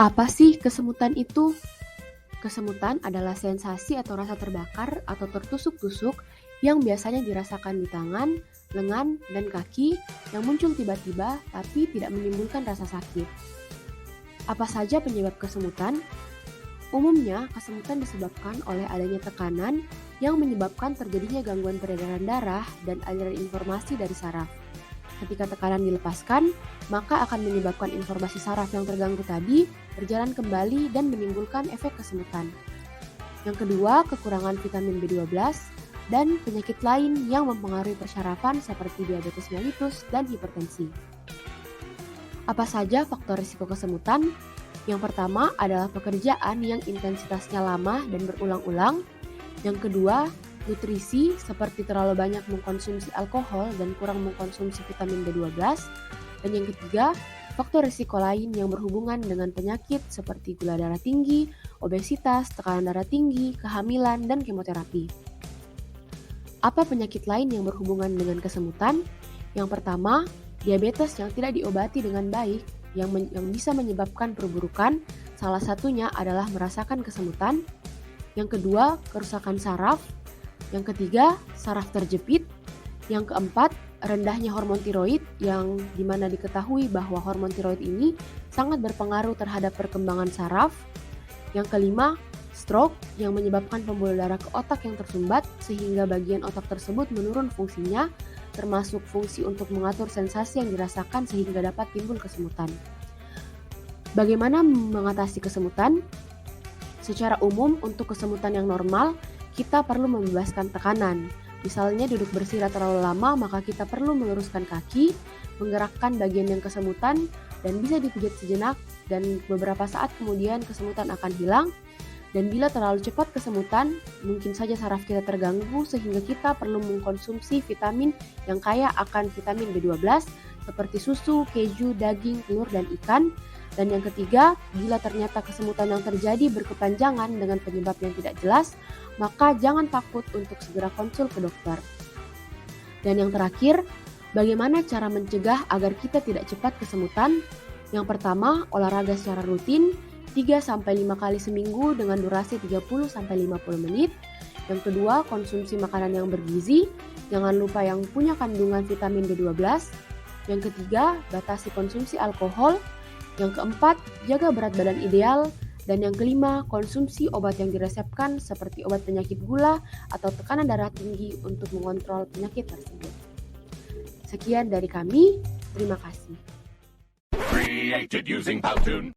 Apa sih kesemutan itu? Kesemutan adalah sensasi atau rasa terbakar atau tertusuk-tusuk yang biasanya dirasakan di tangan, lengan, dan kaki yang muncul tiba-tiba tapi tidak menimbulkan rasa sakit. Apa saja penyebab kesemutan? Umumnya, kesemutan disebabkan oleh adanya tekanan yang menyebabkan terjadinya gangguan peredaran darah dan aliran informasi dari saraf. Ketika tekanan dilepaskan, maka akan menyebabkan informasi saraf yang terganggu tadi berjalan kembali dan menimbulkan efek kesemutan. Yang kedua, kekurangan vitamin B12 dan penyakit lain yang mempengaruhi persyarafan seperti diabetes mellitus dan hipertensi. Apa saja faktor risiko kesemutan? Yang pertama adalah pekerjaan yang intensitasnya lama dan berulang-ulang. Yang kedua, nutrisi seperti terlalu banyak mengkonsumsi alkohol dan kurang mengkonsumsi vitamin B12. Dan yang ketiga, faktor risiko lain yang berhubungan dengan penyakit seperti gula darah tinggi, obesitas, tekanan darah tinggi, kehamilan, dan kemoterapi. Apa penyakit lain yang berhubungan dengan kesemutan? Yang pertama, diabetes yang tidak diobati dengan baik yang bisa menyebabkan perburukan, salah satunya adalah merasakan kesemutan. Yang kedua, kerusakan saraf. Yang ketiga, saraf terjepit. Yang keempat, rendahnya hormon tiroid yang dimana diketahui bahwa hormon tiroid ini sangat berpengaruh terhadap perkembangan saraf. Yang kelima, stroke yang menyebabkan pembuluh darah ke otak yang tersumbat sehingga bagian otak tersebut menurun fungsinya, termasuk fungsi untuk mengatur sensasi yang dirasakan sehingga dapat timbul kesemutan. Bagaimana mengatasi kesemutan? Secara umum, untuk kesemutan yang normal, kita perlu membebaskan tekanan. Misalnya duduk bersila terlalu lama, maka kita perlu meluruskan kaki, menggerakkan bagian yang kesemutan, dan bisa dipijat sejenak, dan beberapa saat kemudian kesemutan akan hilang. Dan bila terlalu cepat kesemutan, mungkin saja saraf kita terganggu sehingga kita perlu mengkonsumsi vitamin yang kaya akan vitamin B12 seperti susu, keju, daging, telur, dan ikan. Dan yang ketiga, bila ternyata kesemutan yang terjadi berkepanjangan dengan penyebab yang tidak jelas, maka jangan takut untuk segera konsul ke dokter. Dan yang terakhir, bagaimana cara mencegah agar kita tidak cepat kesemutan? Yang pertama, olahraga secara rutin, 3-5 kali seminggu dengan durasi 30-50 menit. Yang kedua, konsumsi makanan yang bergizi, jangan lupa yang punya kandungan vitamin B12. Yang ketiga, batasi konsumsi alkohol. Yang keempat, jaga berat badan ideal. Dan yang kelima, konsumsi obat yang diresepkan seperti obat penyakit gula atau tekanan darah tinggi untuk mengontrol penyakit tersebut. Sekian dari kami, terima kasih. Created using Powtoon.